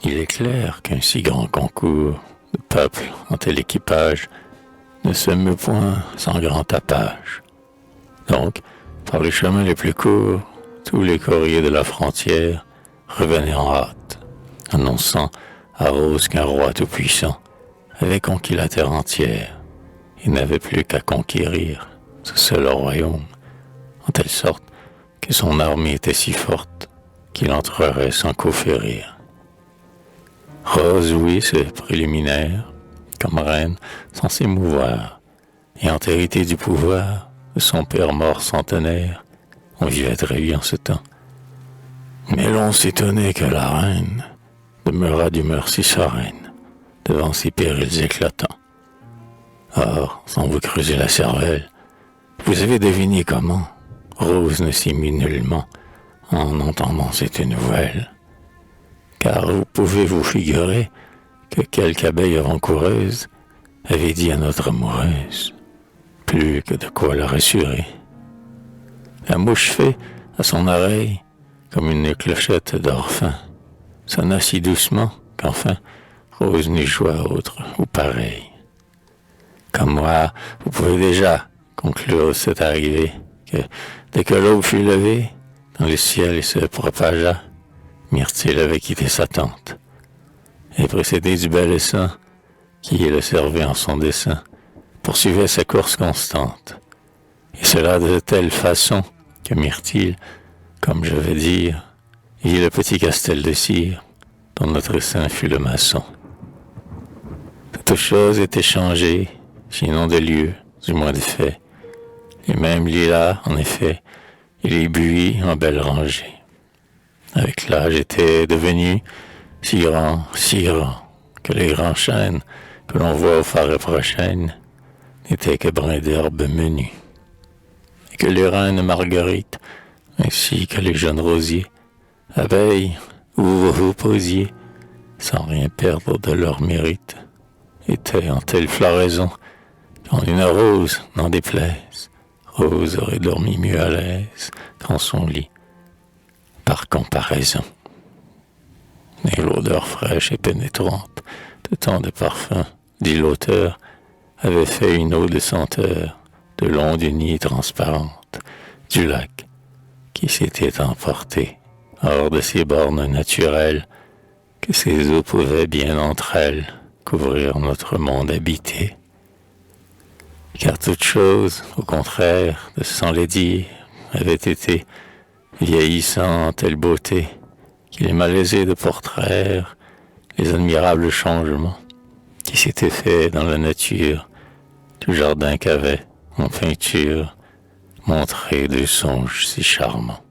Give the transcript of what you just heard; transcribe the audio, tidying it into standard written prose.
Il est clair qu'un si grand concours de peuple en tel équipage ne se meut point sans grand tapage. Donc, par les chemins les plus courts, tous les courriers de la frontière revenaient en hâte, annonçant à Rose qu'un roi tout-puissant avait conquis la terre entière et n'avait plus qu'à conquérir ce seul royaume, en telle sorte que son armée était si forte qu'il entrerait sans coup férir. Rose ouït ce préliminaire, comme reine sans s'émouvoir, ayant hérité du pouvoir de son père mort centenaire. On vivait très bien ce temps. Mais l'on s'étonnait que la reine demeurât d'humeur si sereine devant ces périls éclatants. Or, sans vous creuser la cervelle, vous avez deviné comment Rose ne s'émut nullement en entendant cette nouvelle. Car vous pouvez vous figurer que quelque abeille avant-coureuse avait dit à notre amoureuse, plus que de quoi la rassurer. La mouche fée, à son oreille, comme une clochette d'or fin, sonna si doucement qu'enfin Rose n'eut joie autre ou pareil. Comme moi, vous pouvez déjà conclure cette arrivée, que dès que l'aube fut levée, dans le ciel se propagea, Myrtille avait quitté sa tente, et précédé du bel essaim, qui le servait en son dessein, poursuivait sa course constante. Et cela de telle façon que Myrtille, comme je vais dire, vit le petit castel de cire, dont notre essaim fut le maçon. Toute chose était changée, sinon de lieu, du moins de fait. Les mêmes lilas, en effet, et les buis en belle rangée. Avec l'âge était devenu si grand, que les grands chênes que l'on voit aux forêts prochaines n'étaient que brins d'herbe menus. Et que les reines marguerites, ainsi que les jeunes rosiers, abeilles où vous vous posiez, sans rien perdre de leur mérite, étaient en telle floraison qu'en une rose, n'en déplaise, Rose aurait dormi mieux à l'aise qu'en son lit, par comparaison. Et l'odeur fraîche et pénétrante de tant de parfums, dit l'auteur, avait fait une eau de senteur de long du nid transparente du lac qui s'était emporté hors de ses bornes naturelles, que ces eaux pouvaient bien entre elles couvrir notre monde habité. Car toute chose, au contraire, de sans les dire, avait été vieillissant en telle beauté qu'il est malaisé de portraire les admirables changements qui s'étaient faits dans la nature du jardin qu'avait, en peinture, montré deux songes si charmants.